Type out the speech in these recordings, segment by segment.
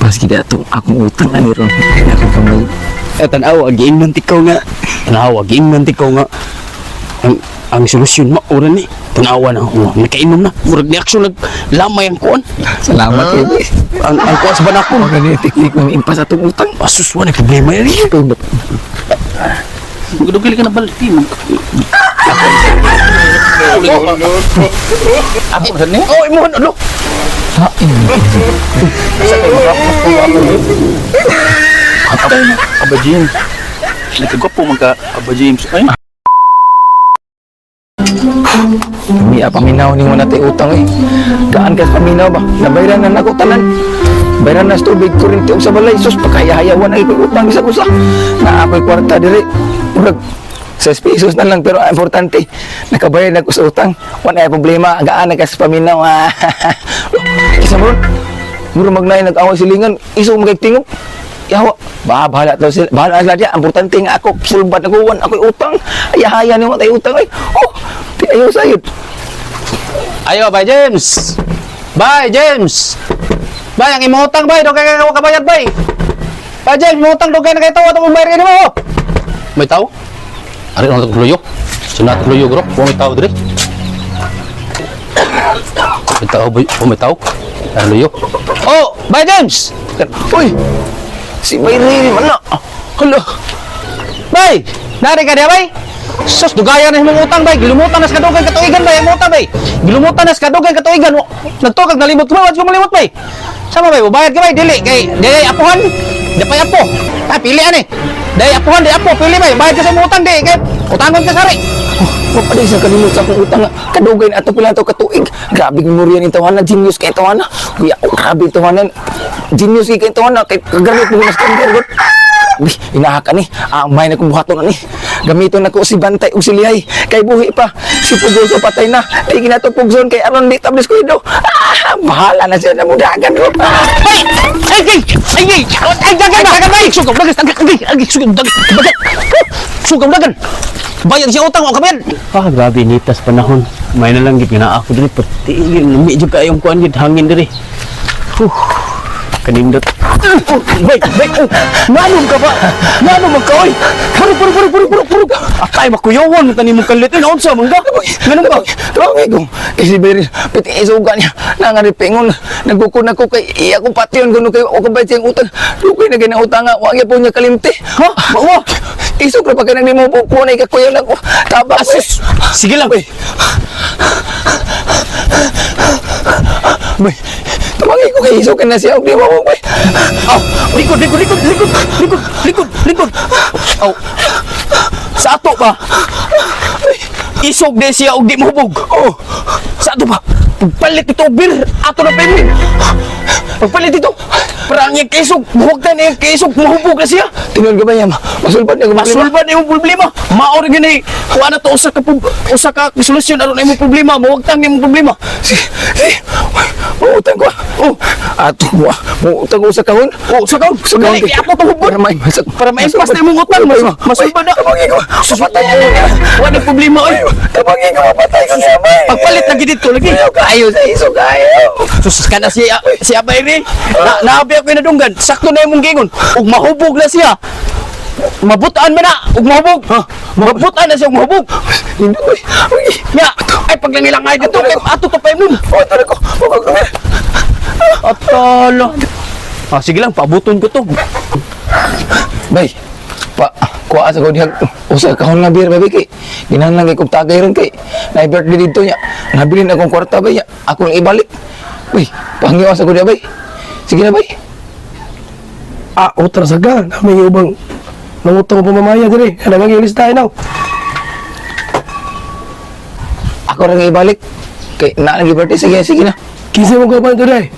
impas kita to akong utang ani ron. Ako kamay. Tanaw aging mantikaw nga. Tanaw aging mantikaw nga. Ang solusyon mo oran ni. Tanawa na. Nakainom na. Murag ni aksyon naglamay ang kuan. Salamat kay. Ang kuan sa banakon. Ako gani teknik ng impas atong utang. Asus wa na problema yan. Magdugil ka na balitin. Ako sa ni? Oh, imo ano? Ha, Sa kay magapos ko ako. Atay na. Aba James. Nagkagwapo magka Aba James. Ay. Kami paminaw ni mo natin utang eh. Gaan ka paminaw ba? Nabayran na nako tanan. Bayran na sa tubig, kurinti sa balay. Sus, pagkayahayawan ay utang isa kusa. Na ako'y kwarta diri. Murag, 6 pesos na lang, pero importante, nakabayad ako sa utang. Wala ay problema, gaan na ka sa paminaw. Isa mo ron, murag magnay nag-away silingan, iso magigtingog. Yawa, bahala sila, bahala sila diya. Importante nga ako, sulbat ako, ako'y utang. Ayahayan ni mo tayo utang ay. Oh, di ayaw sayod. Ayo, bye James. Bye James. Bay, ang imutang bay, dugay ka kabayad bay. Bay James, imutang dugay na kay tawo atong bayad mo. May tawo? Ari ano luyo? Sunat luyo gro, may tawo dire. May tawo bay, may tawo. Ano luyo? Oh, Bay James. Uy, si Bayri man na. Hala. Bay, nari ka dia bay? Sus, dugayan na himong utang bay. Gilumutan na sa kadugay katuigan bay, ang utang bay. Gilumutan na sa kadugay katuigan. Nagtukag nalimot ko, wala ko malimot bay. Sama bay, bayad ka bay, dili apuhan. Di pa apo. Ah, pili ani. Dili apuhan, di apo, pili bay. Bayad ka sa utang di kay utangon ka sari. Oh, paday sa kalimot sa akong utang nga. Kadugay na ato pila to katuig. Grabe memorya ni tawanan, genius kay tawanan. Kuya, grabe tawanan. Genius kay tawanan kay kagamit mo na standard. Inahaka ni, may na kong buhaton na ni. Gamiton na ko si Bantay o si Lihay. Kay buhi pa, si Pugoso patay na. Ay ginatupugzon kay Aron di tablis ko ito. Bahala na siya na mudagan ko. Ay, dagan bay. Sugam dagan. Bayad siya utang o kabayad. Grabe nitas panahon. May na lang gid na ako diri pati lumi jud kayong kuan gid hangin diri. Kanindot. Bay. Nanong ka ba? Nanong magkaoy. Puro. Atay makuyawan mo tanim mo kalit. Unsa man ka? Nganong ba? Tawag ko. Kasi Bayri, pati isugan niya. Nangaripingon. Nagkukun ako kay iya kong patyon. Kuno kayo o kabayad siyang utang. Lukay na ginautang nga. Huwag niya po niya kalimti. Ha? Bawa. Isog na pagka nagdi mo po po na ikakuya lang ko. Tabak. Asus. Sige lang. Bay. Tumangin ko kay isog na siya. Di mo mo, bay. Aw, likod. Aw. Sa ato ba? Isog de siya og di mahubog. Oh. Sa ato ba? Pagpalit ito bir ato na pemmin. Pagpalit ito. Para ang kaisog, buhagtan ang kaisog, mahubog na siya. Tingnan ka ba niya? Masulpan niya. Masulban na yung problema. Maor gani. Kuha na to usa ka solusyon aron na yung problema. Mahuagtan na yung problema. Mautang ko. Oh, ato mo. Mautang ko sa kahon. Oh, sa kahon. Sa kahon. Ako to hubog. Para maimpas na yung utang. Masulban na. Tabangin ko. Papatay ko niya. Wala ng problema. Tabangin ko. Papatay ko niya. Pagpalit lagi dito lagi. Kayo sa iso kayo. Sus ka na siya Bayri. Naabi ako inadunggan. Sakto na yung mong gingon. Ug mahubog na siya. Mabutaan man na. Ug mahubog. Mabutaan na siya ug mahubog. Hindi ko. Nya, ay paglangilang ay dito kay ato to pay mo. Oh, tara ko. Atala. Sige lang, pabuton ko to. Bay, kuha sa ko diha usa kahon nga beer baby kay ginahanglan kay kog tagay ron kay na birthday dito niya. Nabilin akong kwarta bay. Ako lang ibalik. Bay, pangyaw sa ko diha bay. Sige na bay. Utra saga, may ubang nangutang pamamaya dire. Ano nga listahin now? Ako lang ibalik. Kay na lagi birthday sige na. Kisa mo kapan dire?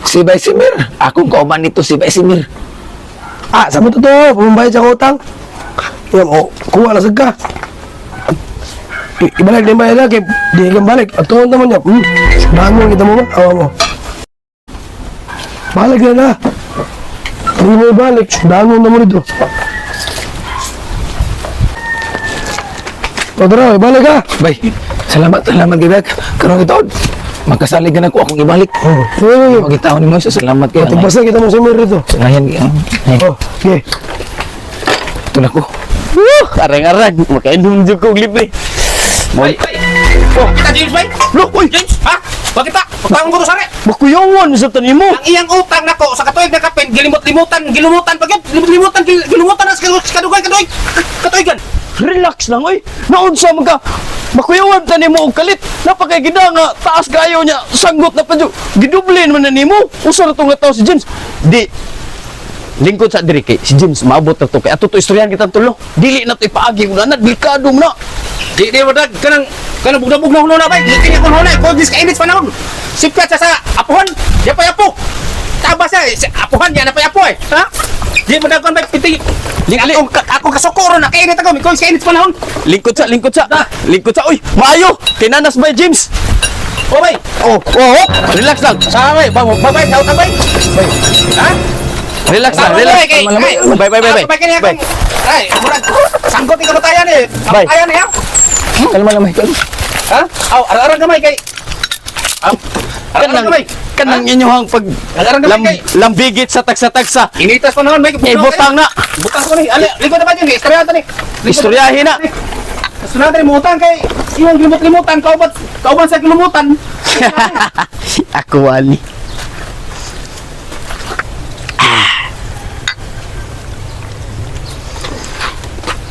Si Bay Simir. Akong kauban nito si Bay Simir. Sa mo to, pamambayad sa utang. Yan, kuha na saga. Ibalik din ba yan, kaya di kang balik. At tuhon naman niya, bangon kita mo ba? Awa mo. Balik na na. Hindi mo ibalik, bangon naman ito. Padra, balik ka. Bay, salamat gibag. Karong ito. Magkasalig ka na ko akong ibalik. Sige. Magitaw ni mo sa salamat kayo. Tigpasan kita mo si Mir dito. Ngayon, ay, Oh, sige. ito na ko. Arang-arang, makainom dyan kong libre. Bay, bay. Oh, kita James, bay. Look, oy, James, ha? Bakit ta? Pagtangon ko to sari. Makuyawan sa tanim mo. Ang iyang utang nako sa katuig na kapin, gilimot-limutan pag yun. Gilimot-limutan na sa katuigan. Relax lang, oy. Naunsa man ka. Makuyawan tanim mo og kalit. Napakay gida nga taas kayo niya. Sanggot na pa dyan. Gidublin man na nimo. Usa na itong nga tao si James. Di. Lingkod sa diri kay si James maabot na to kay ato to istoryahan kita tulo. Dili na to ipaagi mo na delikado mo na. Di wadag kanang bugna-bugna hulo na bay. Kini ko hulo ko dis ka init panahon. Sipat sa apuhan, ya pa yapo. Taba sa apuhan ya na pa yapo eh. Ha? Di mo dagon bay piti. Ako kasokoro na kainit ako, ko sa init panahon. Lingkod sa. Uy, maayo. Tinanas ba James? O bay. Oh. Relax lang. Sa bay, babay, sa utang bay. Ha? Relax lang. Bye. Ay, murag sanggot ikaw tayan eh. Bay. Tayan eh. Kalma lamay, kalma. Ha? Aw, arang gamay kay. Arang gamay. Kanang inyong pag Arang gamay kay. lambigit sa tagsa-tagsa. Initas pa naman may Butang na. Butang ko ni. Ali, likod na ba yun? Istorya ta ni. Istoryahin na. Sunod ni mutang kay yung limot-limutan kauban sa limutan. Ako wali.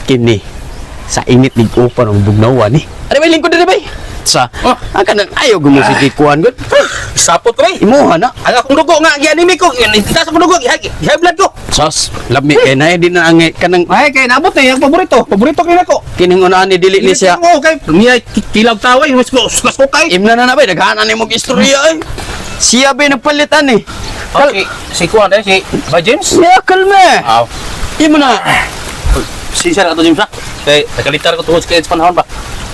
Kini sa init nig upan ang bugnawan ni. Ano ba lingkod na ba? Sa ang kanang ayaw gumusik kuan gud. Sapot ko bay. Imuha na. Ang akong dugo nga gi-anime ko. Itas akong dugo, high blood ko. Sos, lami kay na din na ang kanang Ay kay nabot na yung paborito. Paborito kay nako. kining unaan ni dili ni siya. Oo kay niya kilaw taway, mas ko kay. Imna na ba daghanan ni mo istorya ay. Siya ba nagpalitan ni? Okay, si Kuan si Bay James. Siya kalme. Aw. Imo na. Si Sir ato James ha. Kay nakalitar ko tungod sa kids panahon ba.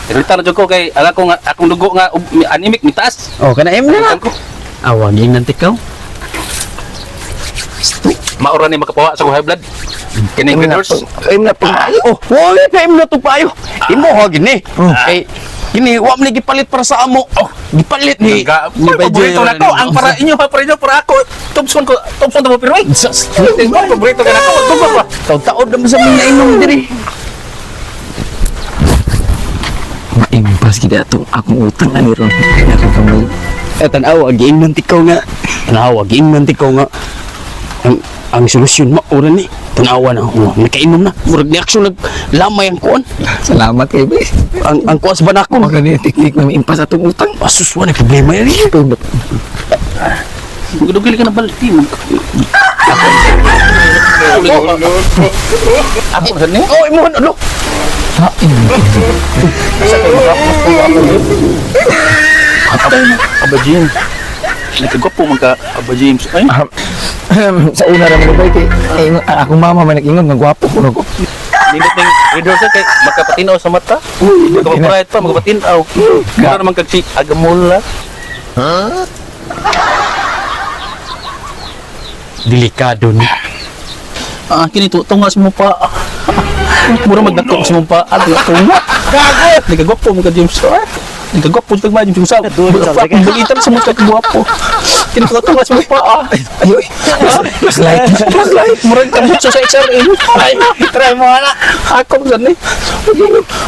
Nakalitar jud ko kay ala ko nga akong dugo nga anemic mitaas. Oh, kana imna na. Ko. Awang yung nantikaw. Maura ni makapawa sa high blood. Kini nurse. Ayun na pa. Oh, wala ka imna to payo. Imo ha gini. Kay kini wa man gipalit para sa amo. Oh, gipalit ni Paborito na ko ang para inyo para inyo para ako. Tubson to mo pero ay. Paborito ka na ko. Dugo ba? Taud-taud naman sa mga inom diri. Maimpas kita itong akong utang ani ron. Ako kamay. Tanaw aging nantikaw nga. Tanaw aging nantikaw nga. Ang solusyon mo ora ni. Tanawa na. Oh, nakainom na. Murag reaksyon lamay ang kuan. Salamat kay Bay. Ang kuan sa banakon. Ako ni teknik na maimpas atong utang. Asus wa na problema yan. Gudugil ka na balik mo. Ako sa ni. Oh, imo ano? Aba James. Nagkagwapo man ka Aba James. Ay. Sa una ra man Bay kay akong mama man nag-ingon nga gwapo ko ko. Nindot ning reader sa kay magkapatinaw sa mata. Magkapatinaw pa magkapatinaw. Kaya naman kag agamula. Delikado ni. Kini tunga sa mo pa. Mura magdako sa mo pa. Tunga. Gago. Nagkagwapo mo ka James. Nagkagwapo sa tagma James. Sa bulitan sa mo kagwapo. Kini tunga sa mo pa. Ayoy. Flashlight. Flashlight. Murag tambot sa XRM. Ay, try mo na. Ako gani.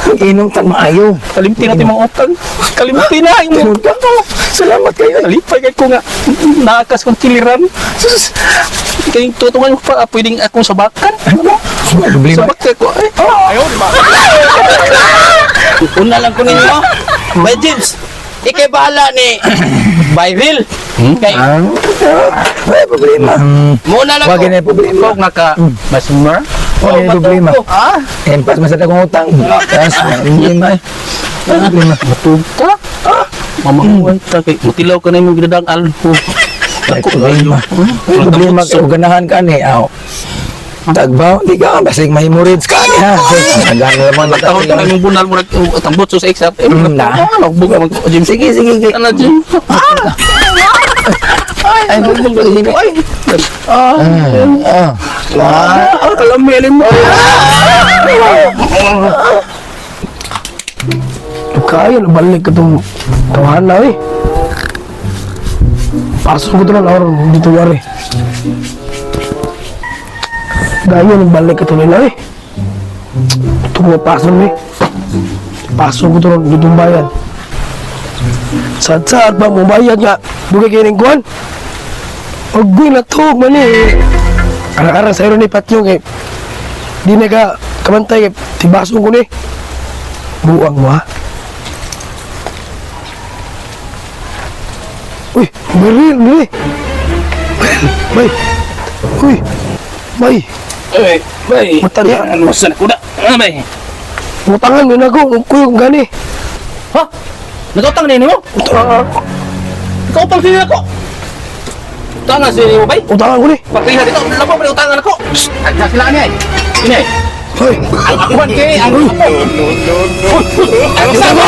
Mag-inom tan maayo. Kalimtin natin mga utang. Kalimtin na yung utang. Salamat kayo. Nalipay kay ko nga. Naakas kong kiliran. Sus. Kaya tutungan mo pa. Pwedeng akong sabakan. Problema. Sabak ko. Ay. Ayun ba? Una lang ko ninyo. Bay James. Ikay bahala ni Byril. Kay May problema. muna lang Wag ko. na problema. Ikaw nga ka masumar. Wag na problema. Impas masada kong utang. Tapos hindi may problema. Matuta. Mama ko kay mutilaw ka na yung ginadang alpo. May problema. May problema kung ganahan ka ni. Aw. Tagbaw, di ka basig may hemorrhage ka ni ha. Nagano naman Tahon ka na yung bunal mo tambot sa exam. Na. Buga mag Jim. Sige, sige. Ano Jim? Ay, problema. Ay. Kalamelin mo. Kaya na balik ka itong tawahan na eh. Pasok ko ito lang orang dito wari. Dahil nagbalik ka ito nila eh. Ito mga pasok eh. Pasok ko ito lang dito bayan. Saat-saat ba mo bayad nga? Bugay kayo ng kuhan? Agoy na to, man eh. Karang-karang sa'yo ni Patyo eh. Di na ka kamantay eh. Tibasong ko ni. Buang mo ha. Uy, baril ni. Bay. Uy. Bay. Bay. Matanda. Ano sa kuda? Bay. Utangan mo na ko. Kuyong gani. Ha? Nagutang din mo? Utangan. Ikaw pang sinin ako. Utangan sinin mo, bay? Utangan ko ni. Pagkalihan dito, labo pa utangan ako. Nagkasilaan niya eh. Ini. Hoy. Ang akuhan kay ang apo. Ang isa mo!